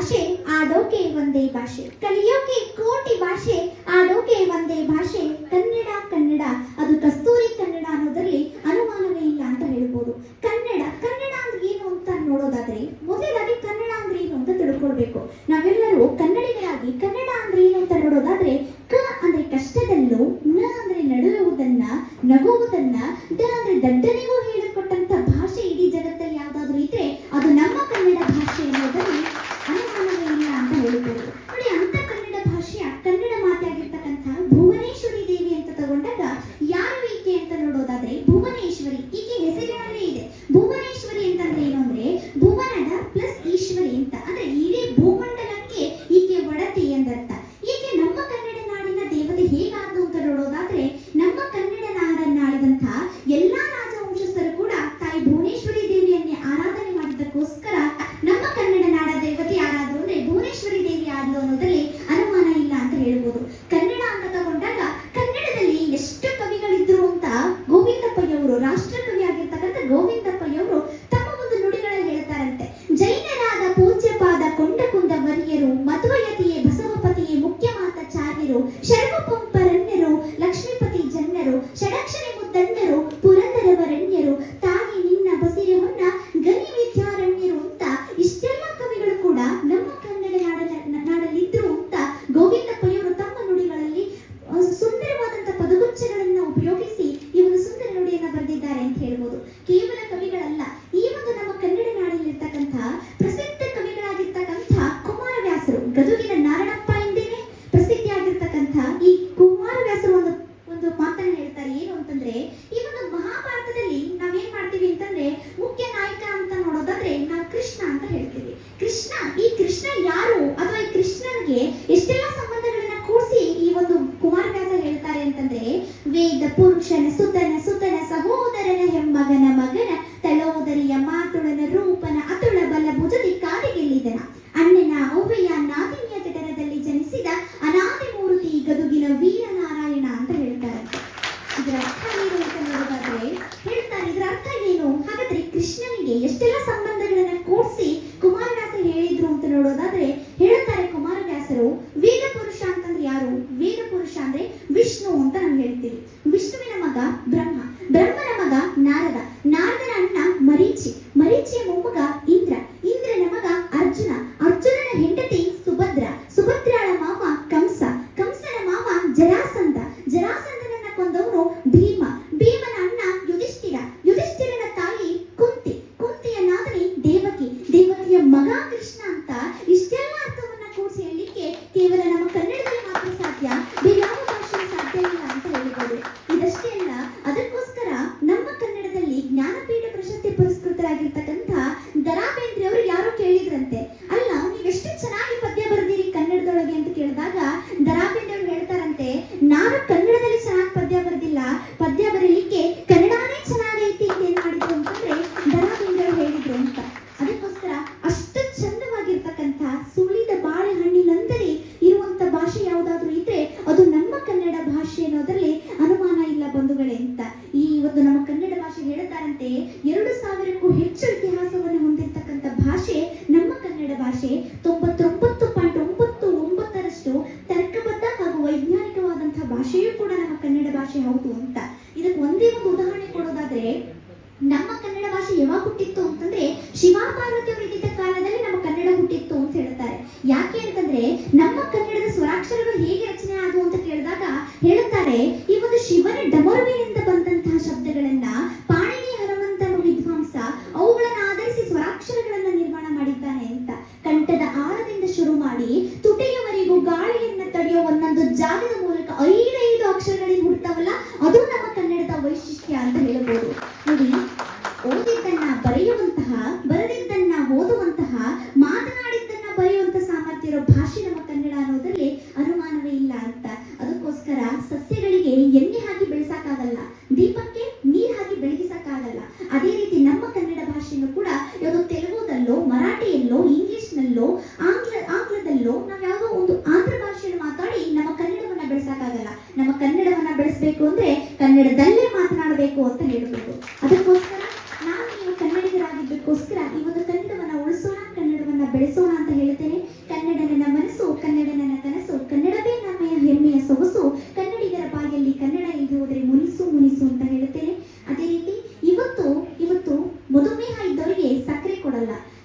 ಭಾಷೆ ಆಡೋಕೆ ಒಂದೇ ಭಾಷೆ, ಕಲಿಯೋಕೆ ಕೋಟಿ ಭಾಷೆ, ಆಡೋಕೆ ಒಂದೇ ಭಾಷೆ. ಕನ್ನಡ ಕನ್ನಡ ಅದು ಕಸ್ತೂರಿ ಕನ್ನಡ ಅನ್ನೋದ್ರಲ್ಲಿ ಅನುಮಾನವೇ ಇಲ್ಲ ಅಂತ ಹೇಳ್ಬೋದು. ಕನ್ನಡ ಕನ್ನಡ ಅಂದ್ರೆ ಏನು ಅಂತ ನೋಡೋದಾದ್ರೆ ಮೊದಲಾಗಿ ಕನ್ನಡ ಅಂದ್ರೆ ಏನು ಅಂತ ತಿಳ್ಕೊಳ್ಬೇಕು. ನಾವೆಲ್ಲರೂ ಕನ್ನಡಿಗರಾಗಿ ಕನ್ನಡ ಅಂದ್ರೆ ಏನು ಅಂತ ನೋಡೋದಾದ್ರೆ ಕ ಅಂದ್ರೆ ಕಷ್ಟದಲ್ಲೂ, ನ ಅಂದ್ರೆ ನಡೆಯುವುದನ್ನ, ನಗುವುದನ್ನ, ದ ಅಂದ್ರೆ ದಡ್ಡನಿಗೂ ಹೇಳಿಕೊಟ್ಟಂತ ಭಾಷೆ ಇಡೀ ಜಗತ್ತಲ್ಲಿ ಯಾವ್ದಾದ್ರು ಇದ್ರೆ ಅದು ನಮ್ಮ ಕನ್ನಡ ಭಾಷೆ ಅನ್ನೋದ್ರಲ್ಲಿ ಅನುಮಾನವೇ ಇಲ್ಲ ಅಂತ ಹೇಳ್ಬೋದು. ನೋಡಿ, ಅಂತ ಕನ್ನಡ ಭಾಷೆಯ ಕನ್ನಡ ಮಾತಾಗಿರ್ತಕ್ಕಂಥ ಭುವನೇಶ್ವರಿ ದೇವಿ ಅಂತ ತಗೊಂಡಾಗ ಯಾರು ಈಕೆ ಅಂತ ನೋಡೋದಾದ್ರೆ ಭುವನೇಶ್ವರಿ. ಈಕೆ ಹೆಸರಿನಲ್ಲೇ ಇದೆ. ಭುವನೇಶ್ವರಿ ಅಂತಂದ್ರೆ ಏನು ಅಂದ್ರೆ ಭುವನದ ಪ್ಲಸ್ ಈಶ್ವರಿ ಅಂತ, ಅಂದ್ರೆ ಇಡೀ ಭೂಮಂಡಲಕ್ಕೆ ಈಕೆ ಒಡತಿ ಎಂದರ್ಥ. ಈಕೆ ನಮ್ಮ ಕನ್ನಡ ನಾಡಿನ ದೇವತೆ ಹೇಗಾದ್ರು ಅಂತ ನೋಡೋದಾದ್ರೆ ನಮ್ಮ ಕನ್ನಡ ನಾಡನ್ನಾಳಿದಂತಹ ಎಲ್ಲಾ ರಾಜವಂಶಸ್ಥರು ಕೂಡ ತಾಯಿ ಭುವನೇಶ್ವರಿ ದೇವಿಯನ್ನೇ ಆರಾಧನೆ ಮಾಡಿದ್ದಕ್ಕೋಸ್ಕರ ನಮ್ಮ ಕನ್ನಡ ನಾಡ ದೇವತೆ ಯಾರಾದ್ರು ಅಂದ್ರೆ ಭುವನೇಶ್ವರಿ ದೇವಿ ಆದ್ಲು ಅನ್ನೋದ್ರಲ್ಲಿ ಅನುಮಾನ ಇಲ್ಲ ಅಂತ ಹೇಳ್ಬೋದು. ಕನ್ನಡ ಅಂತ ತಗೊಂಡಾಗ ಕನ್ನಡದಲ್ಲಿ ಎಷ್ಟು ಕವಿಗಳಿದ್ರು ಅಂತ ಗೋವಿಂದಪ್ಪಯ್ಯವರು, ರಾಷ್ಟ್ರಕವಿ ಆಗಿರ್ತಕ್ಕಂಥ ಗೋವಿಂದಪ್ಪಯ್ಯವರು ತಮ್ಮ ಒಂದು ನುಡಿಗಳಲ್ಲಿ ಹೇಳ್ತಾರಂತೆ. ಜೈನರಾದ ಪೂಜ್ಯಪಾದ ಕೊಂಡಕುಂದ ವರ್ಯರು, ಮಧ್ವಯತಿಯೇ ಬಸವಪತಿಯೇ ಮುಖ್ಯ ಮಾತಾಚಾರ್ಯರು, ಶರ್ವಪಂಪರಣ್ಯರು, ಲಕ್ಷ್ಮೀಪತಿ ಜನ್ನರು, ಷಡಕ್ಷರಿ ಮುದ್ದಂಡರು, ಪುರಂದರವರಣ್ಯರು, ತಾಯಿ ನಿನ್ನ ಬಸಿರೆ ಹೊನ್ನ ಗನಿ ವಿದ್ಯಾರಣ್ಯರು ಅಂತ ಇಷ್ಟೆಲ್ಲ ಕವಿಗಳು ಕೂಡ ನಮ್ಮ ಕನ್ನಡ ನಾಡಲ್ಲಿದ್ರು ಅಂತ ಗೋವಿಂದಪ್ಪಯ್ಯವರು ತಮ್ಮ ನುಡಿಗಳಲ್ಲಿ ಸುಂದರವಾದಂತಹ ಪದಗುಚ್ಛಗಳನ್ನು ಉಪಯೋಗಿಸಿ ಈ ಒಂದು ಸುಂದರ ನುಡಿಯನ್ನು ಬರೆದಿದ್ದಾರೆ ಅಂತ ಹೇಳ್ಬೋದು. ಕೇವಲ ಕವಿಗಳಲ್ಲ, ಈ ಒಂದು ನಮ್ಮ ಕನ್ನಡ ನಾಡಲ್ಲಿರ್ತಕ್ಕಂಥ ಪ್ರಸಿದ್ಧ ಕವಿಗಳಾಗಿರ್ತಕ್ಕಂಥ ಕುಮಾರವ್ಯಾಸರು, ಗದುಗಿನ ನಾರಣಪ್ಪ ಎಂದೇನೆ ಪ್ರಸಿದ್ಧಿಯಾಗಿರ್ತಕ್ಕಂಥ ಈ ಕುಮಾರವ್ಯಾಸರು ಒಂದು ಮಾತನ್ನ ಹೇಳ್ತಾರೆ. ಏನು ಅಂತಂದ್ರೆ ಈ ಒಂದು ಮಹಾಭಾರತದಲ್ಲಿ ನಾವೇನ್ ಮಾಡ್ತೀವಿ ಅಂತಂದ್ರೆ ಮುಖ್ಯ ನಾಯಕ ಅಂತ ನೋಡೋದಾದ್ರೆ ನಾವು ಕೃಷ್ಣ ಅಂತ ಹೇಳ್ತೀವಿ. ಈ ಕೃಷ್ಣ ಯಾರು ಅಥವಾ ಈ ಕೃಷ್ಣನಿಗೆ ಎಷ್ಟೆಲ್ಲ ಸಂಬಂಧಗಳನ್ನ ಕೂಡಿಸಿ ಈ ಒಂದು ಕುಮಾರವ್ಯಾಸ ಹೇಳ್ತಾರೆ ಅಂತಂದ್ರೆ ವೇದ ಪುರುಷನ ಸುತನ ಸಹೋದರನ ಹೆಮ್ಮಗನ ಮಗನ ತಲೋದರಿಯ ಮಾತುಳನ ರೂಪನ ಅತುಳ ಬಲ ಭುಜದಿ ಕಾಲಿಗೆಲ್ಲಿದನ ಅಣ್ಣನ ಅವ್ವೆಯ ನಾದಿನಿಯ ಜಠರದಲ್ಲಿ ಜನಿಸಿದ ಅನಾದಿ ಮೂರ್ತಿ ಗದುಗಿನ ವೀರನಾರಾಯಣ ಅಂತ ಹೇಳ್ತಾರೆ. ಇದರ ಅರ್ಥ ಏನು ಅಂತ ನೋಡೋದಾದ್ರೆ ಹೇಳ್ತಾರೆ, ಇದರ ಅರ್ಥ ಏನು? ಹಾಗಾದ್ರೆ ಕೃಷ್ಣನಿಗೆ ಎಷ್ಟೆಲ್ಲ ಸಂಬಂಧಗಳನ್ನ ಕೂಡಿಸಿ ಕುಮಾರವ್ಯಾಸ ಹೇಳಿದ್ರು ಅಂತ ನೋಡೋದಾದ್ರೆ ಹೇಳ್ತಾರೆ ಕುಮಾರವ್ಯಾಸರು, ವೇದ ಪುರುಷ ಅಂತಂದ್ರೆ ಯಾರು? ವೇದ ಪುರುಷ ಅಂದ್ರೆ ವಿಷ್ಣು ಅಂತ ನಾವು ಹೇಳ್ತೀವಿ. ವಿಷ್ಣುವಿನ ಮಗ ಬ್ರಹ್ಮ, ಬ್ರಹ್ಮನ ಮಗ ನಾರದ, ನಾರದನ ಅಣ್ಣ ಮರೀಚಿಯ ಮೊಮ್ಮಗ ಇಂದ್ರನ ಮಗ ಅರ್ಜುನ, ಅರ್ಜುನನ ಹೆಂಡತಿ ಸುಭದ್ರಾಳ ಮಾವ ಕಂಸನ ಮಾವ ಜರಾಸಂಧನನ್ನ ಕೊಂದವನು ಭೀಮನ ಅಣ್ಣ ಯುಧಿಷ್ಠಿರನ ತಾಯಿ ಕುಂತಿಯ ನಾದನಿ ದೇವಕಿಯ ಮಗ ಕೃಷ್ಣ ಅಂತ ಇಷ್ಟೆಲ್ಲ ಅರ್ಥವನ್ನ ಕೂಡಿಸಿ ಹೇಳಲಿಕ್ಕೆ ಕೇವಲ ನಮ್ಮ ಕನ್ನಡದಲ್ಲಿ ಮಾತ್ರ ಸಾಧ್ಯ, ಬೇರೆ ಯಾವ ಭಾಷೆಯಲ್ಲಿ ಸಾಧ್ಯ ಇಲ್ಲ ಅಂತ ಹೇಳ್ಬೋದು. ಇದಷ್ಟೇ ಅಲ್ಲ, ಅದಕ್ಕೋಸ್ಕರ ನಮ್ಮ ಕನ್ನಡದಲ್ಲಿ ಜ್ಞಾನಪೀಠ ಪ್ರಶಸ್ತಿ ಪುರಸ್ಕೃತರಾಗಿರ್ತಕ್ಕಂಥ ದರಾ ಬೇಂದ್ರೆ ಅವರು ಯಾರು ಕೇಳಿದ್ರಂತೆ, ಅಲ್ಲ ನೀವೆಷ್ಟು ಚೆನ್ನಾಗಿ ಪದ್ಯ ಬರೆದಿರಿ ಕನ್ನಡದೊಳಗೆ ಅಂತ ಕೇಳಿದಾಗ ದರಾ ಬೇಂದ್ರೆ ಅವರು ಹೇಳ್ತಾರಂತೆ, ನಾನು ಕನ್ನಡದಲ್ಲಿ ಚೆನ್ನಾಗಿ ಪದ್ಯ ಬರೆದಿಲ್ಲ, ಪದ್ಯ ಬರೀಲಿಕ್ಕೆ ಕನ್ನಡನೇ ಚೆನ್ನಾಗೈತಿ ಏನ್ ಮಾಡಿದ್ರು ಅಂತಂದ್ರೆ ದರಾ ಬೇಂದ್ರೆ ಅವರು ಹೇಳಿದ್ರು ಅಂತ. ಅದಕ್ಕೋಸ್ಕರ ಅಷ್ಟು ಚಂದವಾಗಿರ್ತಕ್ಕಂಥ ಸುಳಿದ ಬಾಳೆಹಣ್ಣಿನಂದರೆ ಇರುವಂತ ಭಾಷೆ ಯಾವುದಾದ್ರೂ ಇದ್ರೆ ಅದು ನಮ್ಮ ಕನ್ನಡ ಭಾಷೆ ಅನ್ನೋದ್ರಲ್ಲಿ ಅನುಮಾನ ಇಲ್ಲ ಬಂಧುಗಳೇ ಅಂತ. ಈ ಒಂದು ನಮ್ಮ ಕನ್ನಡ ಭಾಷೆ ಹೇಳ್ತಾರಂತೆ 2000ಕ್ಕೂ ಹೆಚ್ಚು ಇತಿಹಾಸವನ್ನು ಹೊಂದಿರತಕ್ಕಂಥ ಭಾಷೆ ನಮ್ಮ ಕನ್ನಡ ಭಾಷೆ. 99.99% ತರ್ಕಬದ್ಧ ಹಾಗೂ ವೈಜ್ಞಾನಿಕವಾದಂತಹ ಭಾಷೆಯೂ ಕೂಡ ನಮ್ಮ ಕನ್ನಡ ಭಾಷೆ ಹೌದು ಅಂತ. ಇದಕ್ಕೆ ಒಂದೇ ಒಂದು ಉದಾಹರಣೆ ಕೊಡೋದಾದ್ರೆ ನಮ್ಮ ಕನ್ನಡ ಭಾಷೆ ಯಾವಾಗ ಹುಟ್ಟಿತ್ತು ಅಂತಂದ್ರೆ ಶಿವಾಪಾರ್ವತಿ ಅವರು ಇದ್ದಿದ್ದ ಕಾಲದಲ್ಲಿ ನಮ್ಮ ಕನ್ನಡ ಹುಟ್ಟಿತ್ತು ಅಂತ ಹೇಳ್ತಾರೆ. ಯಾಕೆ ಅಂತಂದ್ರೆ ನಮ್ಮ ಕನ್ನಡದ ಸ್ವರಾಕ್ಷರಗಳು ಹೇಗೆ ರಚನೆ ಆದವು ಅಂತ ಕೇಳಿದಾಗ ಹೇಳ್ತಾರೆ, ಈ ಒಂದು ಶಿವನ ಡಮರುವಿನಿಂದ ಬಂದಂತಹ ಶಬ್ದಗಳನ್ನ ಪಾಣಿನಿ ಹನುಮಂತನ ವಿದ್ವಾಂಸ ಅವುಗಳನ್ನ ಆಧರಿಸಿ ಸ್ವರಾಕ್ಷರಗಳನ್ನ ನಿರ್ಮಾಣ ಮಾಡಿದ್ದಾನೆ ಅಂತ. ಕಂಠದ ಆಳದಿಂದ ಶುರು ಮಾಡಿ ತುಟಿಯವರೆಗೂ ಗಾಳಿಯನ್ನ ತಡೆಯೋ ಒಂದೊಂದು ಜಾಗದ ಮೂಲಕ 5 ಅಕ್ಷರಗಳಿಂದ ಹುಡ್ತಾವಲ್ಲ, ಅದು ನಮ್ಮ ಕನ್ನಡದ ವೈಶಿಷ್ಟ್ಯ ಅಂತ ಹೇಳ್ಬೋದು. ನೋಡಿ, ಓದಿದ್ದನ್ನ ಬರೆಯುವಂತಹ, ಬರೆದಿದ್ದನ್ನ ಓದುವಂತಹ, ಮಾತನಾಡಿದ್ದನ್ನ ಬರೆಯುವಂತಹ ಸಾಮರ್ಥ್ಯ ಇರೋ ಭಾಷೆ ನಮ್ಮ ಕನ್ನಡ ಅನ್ನೋದ್ರಲ್ಲಿ ಅನುಮಾನವೇ ಇಲ್ಲ ಅಂತ. ಅದಕ್ಕೋಸ್ಕರ ಸಸ್ಯಗಳಿಗೆ ಎಣ್ಣೆ ಹಾಕಿ ಬೆಳೆಸಕ್ಕಾಗಲ್ಲ, ದೀಪಕ್ಕೆ ನೀರು ಹಾಕಿ ಬೆಳಗಿಸಕ್ಕಾಗಲ್ಲ. ಅದೇ ರೀತಿ ನಮ್ಮ ಕನ್ನಡ ಭಾಷೆಯನ್ನು ಕೂಡ ಯಾವುದೋ ತೆಲುಗುದಲ್ಲೋ, ಮರಾಠಿಯಲ್ಲೋ, ಇಂಗ್ಲಿಷ್ನಲ್ಲೋ, ಆಂಗ್ಲದಲ್ಲೋ ನಾವು ಯಾವುದೋ ಒಂದು ಆಂಧ್ರ ಭಾಷೆಯನ್ನು ಮಾತಾಡಿ ನಮ್ಮ ಕನ್ನಡವನ್ನ ಬೆಳೆಸಕ್ಕಾಗಲ್ಲ. ನಮ್ಮ ಕನ್ನಡವನ್ನ ಬೆಳೆಸಬೇಕು ಅಂದ್ರೆ ಕನ್ನಡದಲ್ಲೇ ಮಾತನಾಡಬೇಕು ಅಂತ ಹೇಳ್ಬೋದು. ಅದಕ್ಕೋಸ್ಕರ ನಾವು ನೀವು ಕನ್ನಡಿಗರಾಗಿದ್ದಕ್ಕೋಸ್ಕರ ಈ ಒಂದು ಕನ್ನಡವನ್ನ ಉಳಿಸೋಣ, ಕನ್ನಡವನ್ನ ಬೆಳೆಸೋಣ ಅಂತ ಹೇಳ್ತೇನೆ. ಆಗಲ್ಲ.